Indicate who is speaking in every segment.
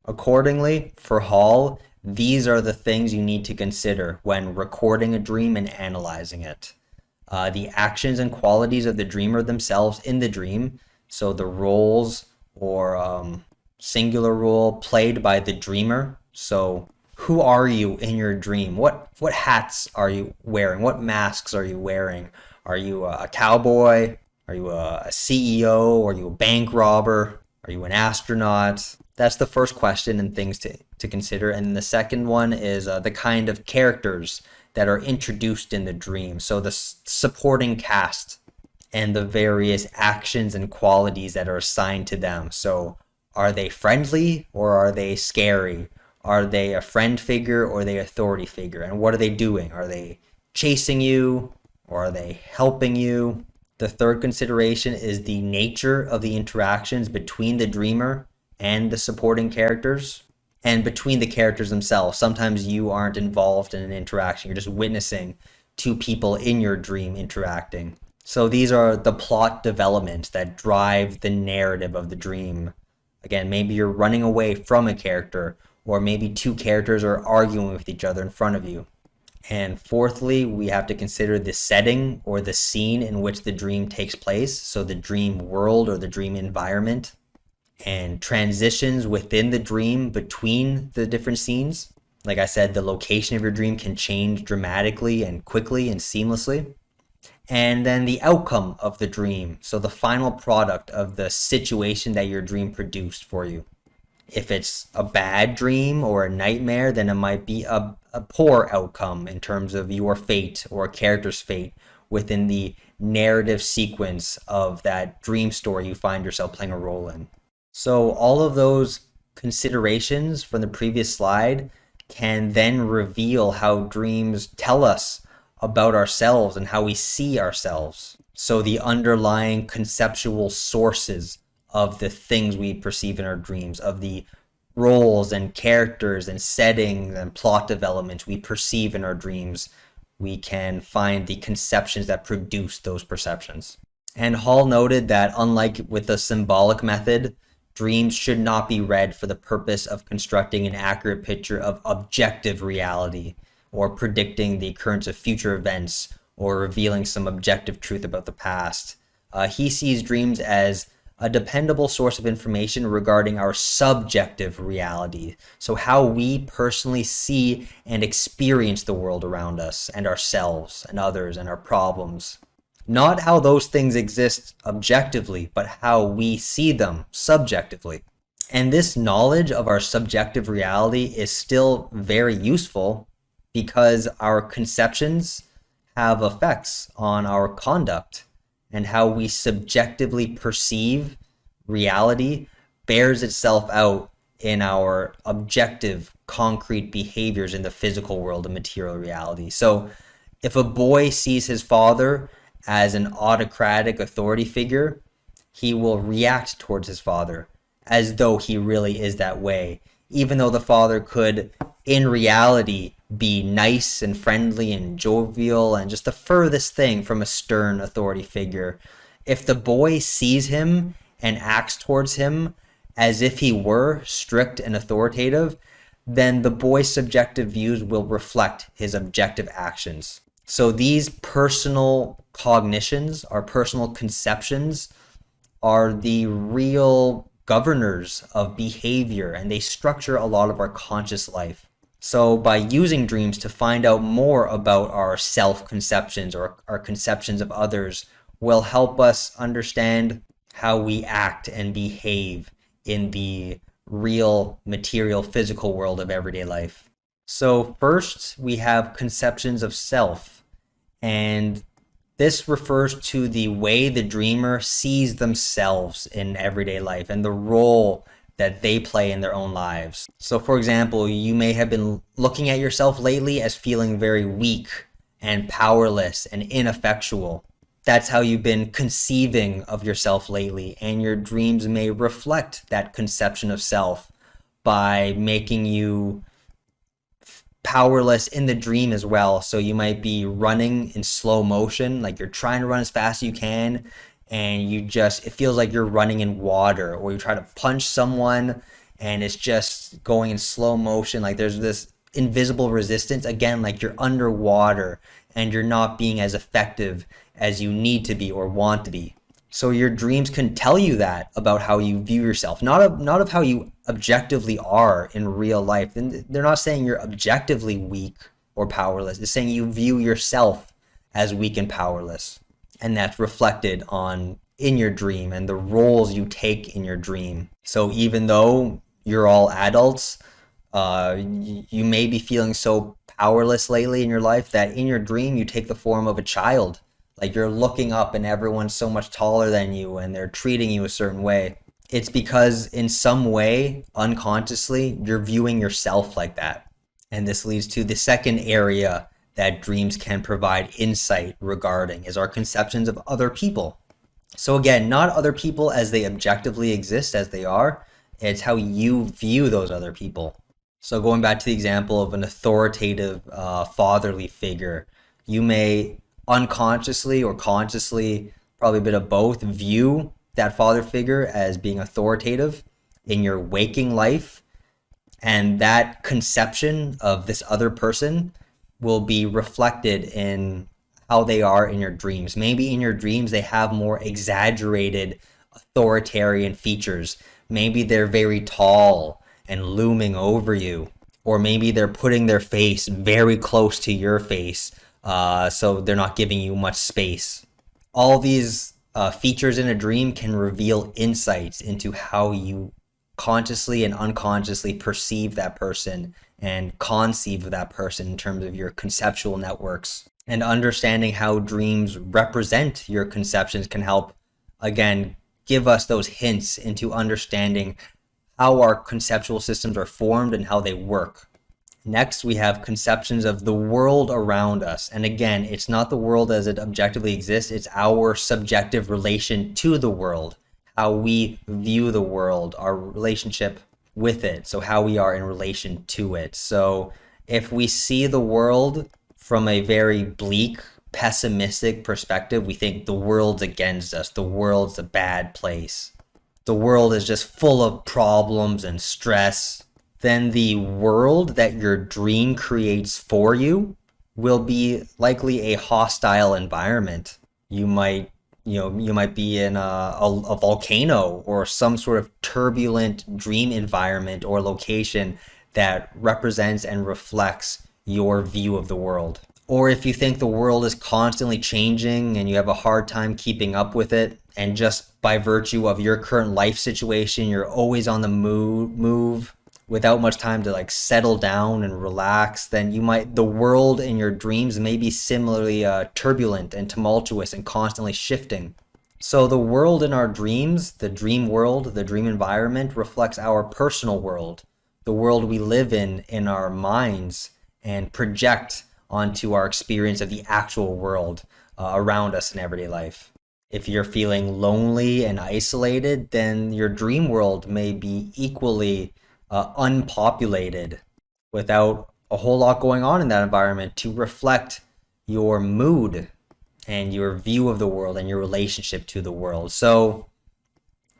Speaker 1: Accordingly, for Hall, these are the things you need to consider when recording a dream and analyzing it. The actions and qualities of the dreamer themselves in the dream, so the roles or singular role played by the dreamer. So who are you in your dream? What hats are you wearing? What masks are you wearing? Are you a cowboy? Are you a CEO? Are you a bank robber? Are you an astronaut? That's the first question and things to consider. And the second one is the kind of characters that are introduced in the dream. So the supporting cast and the various actions and qualities that are assigned to them. So are they friendly or are they scary? Are they a friend figure or are they authority figure? And what are they doing? Are they chasing you or are they helping you? The third consideration is the nature of the interactions between the dreamer and the supporting characters and between the characters themselves. Sometimes you aren't involved in an interaction. You're just witnessing two people in your dream interacting. So these are the plot developments that drive the narrative of the dream. Again, maybe you're running away from a character, or maybe two characters are arguing with each other in front of you. And fourthly, we have to consider the setting or the scene in which the dream takes place. So the dream world or the dream environment, and transitions within the dream between the different scenes. Like I said, the location of your dream can change dramatically and quickly and seamlessly. And then the outcome of the dream. So the final product of the situation that your dream produced for you. If it's a bad dream or a nightmare, then it might be a poor outcome in terms of your fate or a character's fate within the narrative sequence of that dream story you find yourself playing a role in. So all of those considerations from the previous slide can then reveal how dreams tell us about ourselves and how we see ourselves. So the underlying conceptual sources of the things we perceive in our dreams, of the roles and characters and settings and plot developments we perceive in our dreams, we can find the conceptions that produce those perceptions. And Hall noted that unlike with the symbolic method, dreams should not be read for the purpose of constructing an accurate picture of objective reality or predicting the occurrence of future events or revealing some objective truth about the past. He sees dreams as a dependable source of information regarding our subjective reality. So how we personally see and experience the world around us and ourselves and others and our problems. Not how those things exist objectively, but how we see them subjectively. And this knowledge of our subjective reality is still very useful because our conceptions have effects on our conduct, and how we subjectively perceive reality bears itself out in our objective, concrete behaviors in the physical world of material reality. So if a boy sees his father as an autocratic authority figure, he will react towards his father as though he really is that way, even though the father could, in reality, be nice and friendly and jovial and just the furthest thing from a stern authority figure. If the boy sees him and acts towards him as if he were strict and authoritative, then the boy's subjective views will reflect his objective actions. So these personal cognitions, our personal conceptions, are the real governors of behavior, and they structure a lot of our conscious life. So by using dreams to find out more about our self-conceptions or our conceptions of others will help us understand how we act and behave in the real material physical world of everyday life. So first we have conceptions of self, and this refers to the way the dreamer sees themselves in everyday life and the role that they play in their own lives. So for example, you may have been looking at yourself lately as feeling very weak and powerless and ineffectual. That's how you've been conceiving of yourself lately, and your dreams may reflect that conception of self by making you powerless in the dream as well. So you might be running in slow motion, like you're trying to run as fast as you can, and it feels like you're running in water, or you try to punch someone and it's just going in slow motion. Like there's this invisible resistance. Again, like you're underwater and you're not being as effective as you need to be or want to be. So your dreams can tell you that about how you view yourself, not of how you objectively are in real life. And they're not saying you're objectively weak or powerless. It's saying you view yourself as weak and powerless. And that's reflected on in your dream and the roles you take in your dream. So even though you're all adults, you may be feeling so powerless lately in your life that in your dream you take the form of a child. Like you're looking up and everyone's so much taller than you and they're treating you a certain way. It's because in some way, unconsciously, you're viewing yourself like that. And this leads to the second area that dreams can provide insight regarding is our conceptions of other people. So again, not other people as they objectively exist as they are, it's how you view those other people. So going back to the example of an authoritative fatherly figure, you may unconsciously or consciously, probably a bit of both, view that father figure as being authoritative in your waking life. And that conception of this other person will be reflected in how they are in your dreams. Maybe in your dreams, they have more exaggerated authoritarian features. Maybe they're very tall and looming over you. Or maybe they're putting their face very close to your face, so they're not giving you much space. All these features in a dream can reveal insights into how you consciously and unconsciously perceive that person and conceive of that person in terms of your conceptual networks. And understanding how dreams represent your conceptions can help, again, give us those hints into understanding how our conceptual systems are formed and how they work. Next, we have conceptions of the world around us. And again, it's not the world as it objectively exists, it's our subjective relation to the world, how we view the world, our relationship with it, so how we are in relation to it. So if we see the world from a very bleak, pessimistic perspective, we think the world's against us, the world's a bad place, the world is just full of problems and stress, then the world that your dream creates for you will be likely a hostile environment. You might be in a volcano or some sort of turbulent dream environment or location that represents and reflects your view of the world. Or if you think the world is constantly changing and you have a hard time keeping up with it, and just by virtue of your current life situation, you're always on the move without much time to like settle down and relax, then the world in your dreams may be similarly turbulent and tumultuous and constantly shifting. So the world in our dreams, the dream world, the dream environment, reflects our personal world, the world we live in our minds, and project onto our experience of the actual world around us in everyday life. If you're feeling lonely and isolated, then your dream world may be equally unpopulated without a whole lot going on in that environment to reflect your mood and your view of the world and your relationship to the world. So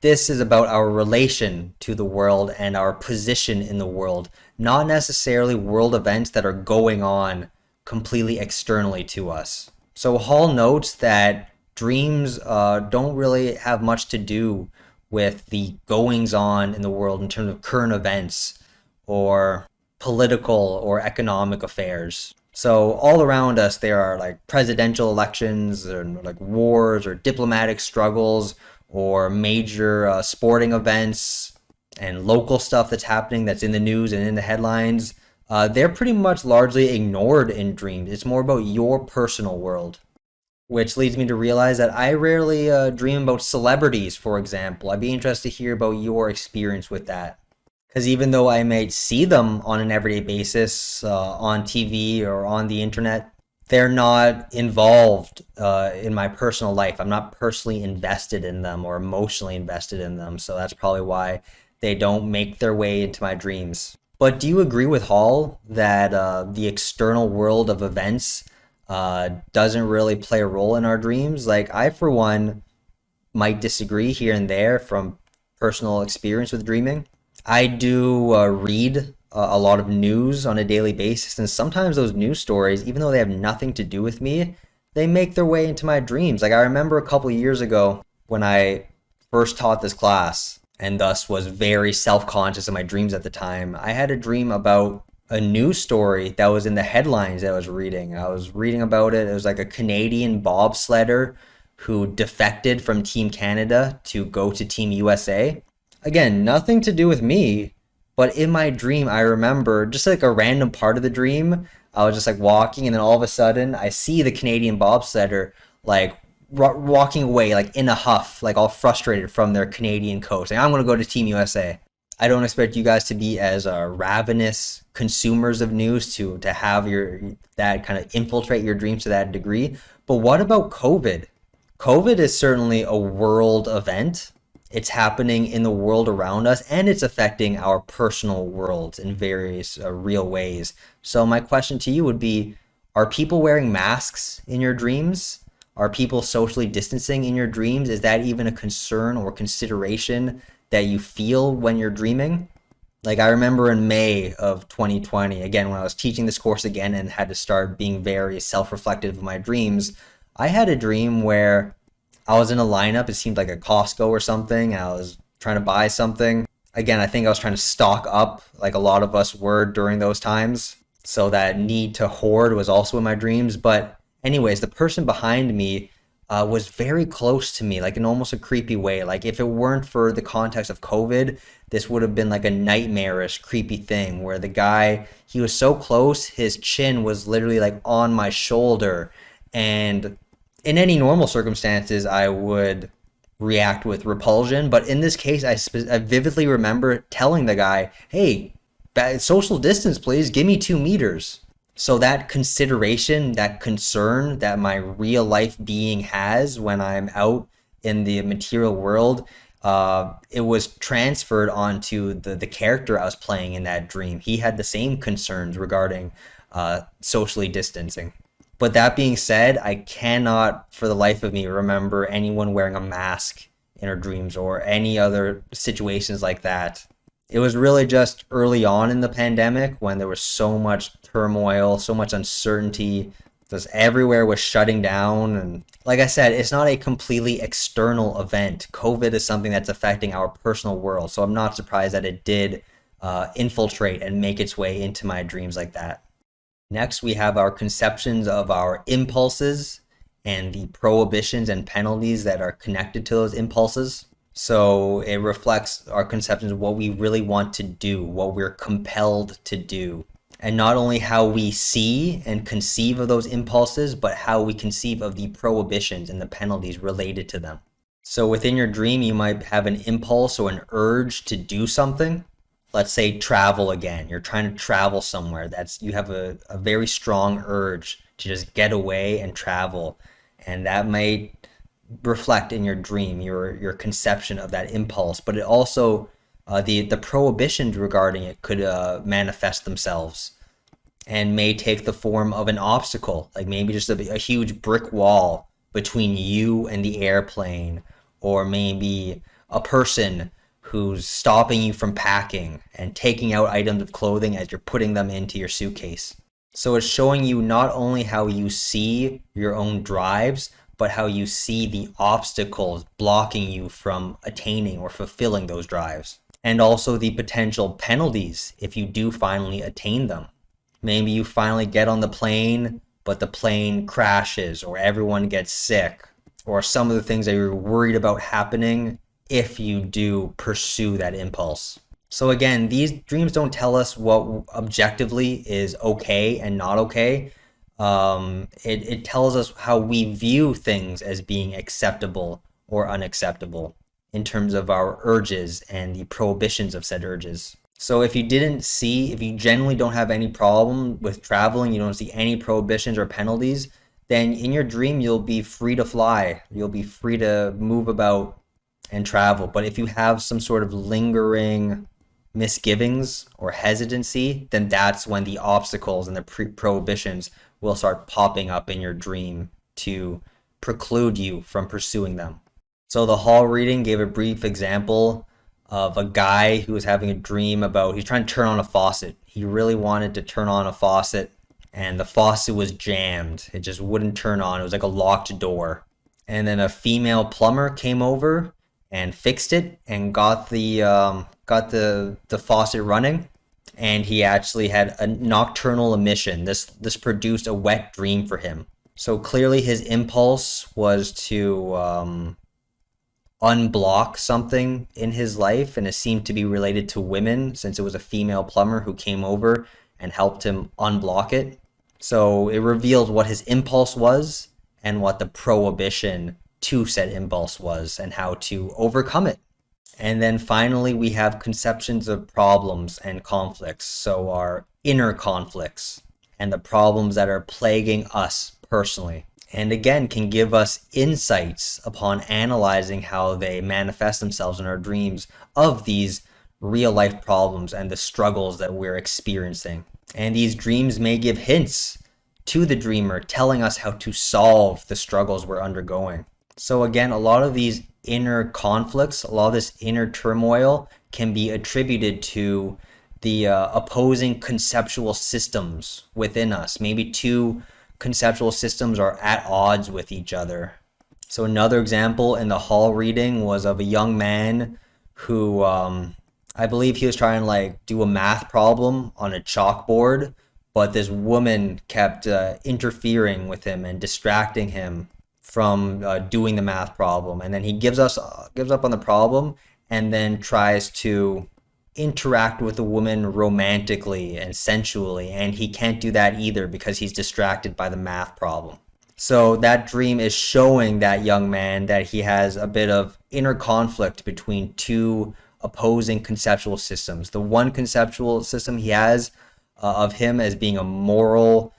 Speaker 1: this is about our relation to the world and our position in the world, not necessarily world events that are going on completely externally to us. So Hall notes that dreams don't really have much to do with the goings on in the world in terms of current events or political or economic affairs. So all around us, there are like presidential elections or like wars or diplomatic struggles or major sporting events and local stuff that's happening that's in the news and in the headlines. They're pretty much largely ignored in dreams. It's more about your personal world, which leads me to realize that I rarely dream about celebrities, for example. I'd be interested to hear about your experience with that. Because even though I may see them on an everyday basis on TV or on the internet, they're not involved in my personal life. I'm not personally invested in them or emotionally invested in them. So that's probably why they don't make their way into my dreams. But do you agree with Hall that the external world of events doesn't really play a role in our dreams? Like, I, for one, might disagree here and there from personal experience with dreaming. I do read a lot of news on a daily basis, and sometimes those news stories, even though they have nothing to do with me, they make their way into my dreams. Like I remember a couple of years ago when I first taught this class, and thus was very self-conscious of my dreams at the time. I had a dream about a news story that was in the headlines that I was reading. I was reading about it. It was like a Canadian bobsledder who defected from Team Canada to go to Team USA. Again, nothing to do with me, but in my dream, I remember just like a random part of the dream. I was just like walking, and then all of a sudden, I see the Canadian bobsledder like walking away, like in a huff, like all frustrated from their Canadian coach. Like, I'm going to go to Team USA. I don't expect you guys to be as ravenous consumers of news to have your that kind of infiltrate your dreams to that degree. But what about COVID? COVID is certainly a world event. It's happening in the world around us, and it's affecting our personal worlds in various real ways. So my question to you would be, are people wearing masks in your dreams? Are people socially distancing in your dreams? Is that even a concern or consideration that you feel when you're dreaming? Like I remember in May of 2020, again, when I was teaching this course again and had to start being very self-reflective of my dreams, I had a dream where I was in a lineup. It seemed like a Costco or something, and I was trying to buy something. Again, I think I was trying to stock up like a lot of us were during those times. So that need to hoard was also in my dreams. But anyways, the person behind me was very close to me, like in almost a creepy way. Like if it weren't for the context of COVID, this would have been like a nightmarish, creepy thing where the guy, he was so close, his chin was literally like on my shoulder. And in any normal circumstances, I would react with repulsion. But in this case, I vividly remember telling the guy, hey, social distance, please, give me 2 meters. So that consideration, that concern that my real life being has when I'm out in the material world, it was transferred onto the character I was playing in that dream. He had the same concerns regarding socially distancing. But that being said, I cannot for the life of me remember anyone wearing a mask in our dreams or any other situations like that. It was really just early on in the pandemic when there was so much turmoil, so much uncertainty, just everywhere was shutting down. And like I said, it's not a completely external event. COVID is something that's affecting our personal world. So I'm not surprised that it did infiltrate and make its way into my dreams like that. Next, we have our conceptions of our impulses and the prohibitions and penalties that are connected to those impulses. So it reflects our conceptions of what we really want to do, what we're compelled to do, and not only how we see and conceive of those impulses, but how we conceive of the prohibitions and the penalties related to them. So within your dream, you might have an impulse or an urge to do something. Let's say travel again. You're trying to travel somewhere. You have a very strong urge to just get away and travel. And that may reflect in your dream, your conception of that impulse. But it also, the prohibitions regarding it could manifest themselves and may take the form of an obstacle, like maybe just a huge brick wall between you and the airplane, or maybe a person who's stopping you from packing and taking out items of clothing as you're putting them into your suitcase. So it's showing you not only how you see your own drives, but how you see the obstacles blocking you from attaining or fulfilling those drives. And also the potential penalties if you do finally attain them. Maybe you finally get on the plane, but the plane crashes or everyone gets sick, or some of the things that you're worried about happening if you do pursue that impulse. So again, these dreams don't tell us what objectively is okay and not okay. It tells us how we view things as being acceptable or unacceptable in terms of our urges and the prohibitions of said urges. So if you generally don't have any problem with traveling, you don't see any prohibitions or penalties, then in your dream you'll be free to fly. You'll be free to move about and travel. But if you have some sort of lingering misgivings or hesitancy, then that's when the obstacles and the prohibitions will start popping up in your dream to preclude you from pursuing them. So the Hall reading gave a brief example of a guy who was having a dream about he's trying to turn on a faucet. He really wanted to turn on a faucet, and the faucet was jammed. It just wouldn't turn on. It was like a locked door. And then a female plumber came over and fixed it and got the faucet running. And he actually had a nocturnal emission. This produced a wet dream for him. So clearly his impulse was to unblock something in his life, and it seemed to be related to women since it was a female plumber who came over and helped him unblock it. So it revealed what his impulse was and what the prohibition to said impulse was and how to overcome it. And then finally, we have conceptions of problems and conflicts. So our inner conflicts and the problems that are plaguing us personally. And again, can give us insights upon analyzing how they manifest themselves in our dreams of these real life problems and the struggles that we're experiencing. And these dreams may give hints to the dreamer, telling us how to solve the struggles we're undergoing. So again, a lot of these inner conflicts, a lot of this inner turmoil can be attributed to the opposing conceptual systems within us. Maybe two conceptual systems are at odds with each other. So another example in the hall reading was of a young man who I believe he was trying to like do a math problem on a chalkboard, but this woman kept interfering with him and distracting him from doing the math problem. And then he gives up on the problem and then tries to interact with the woman romantically and sensually, and he can't do that either because he's distracted by the math problem. So that dream is showing that young man that he has a bit of inner conflict between two opposing conceptual systems. The one conceptual system he has of him as being a moral,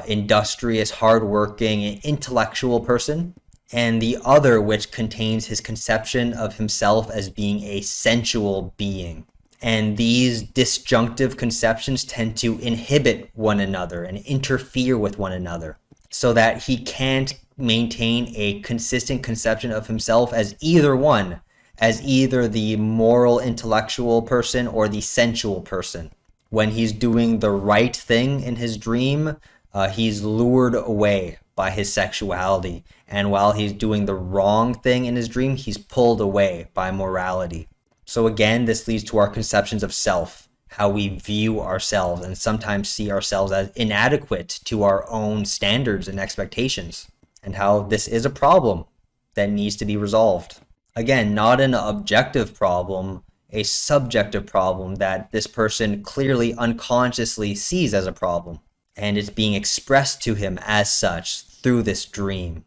Speaker 1: industrious, hardworking, intellectual person, and the other which contains his conception of himself as being a sensual being. And these disjunctive conceptions tend to inhibit one another and interfere with one another so that he can't maintain a consistent conception of himself as either one, as either the moral intellectual person or the sensual person. When he's doing the right thing in his dream, he's lured away by his sexuality. And while he's doing the wrong thing in his dream, he's pulled away by morality. So again, this leads to our conceptions of self, how we view ourselves and sometimes see ourselves as inadequate to our own standards and expectations, and how this is a problem that needs to be resolved. Again, not an objective problem, a subjective problem that this person clearly unconsciously sees as a problem, and it's being expressed to him as such through this dream.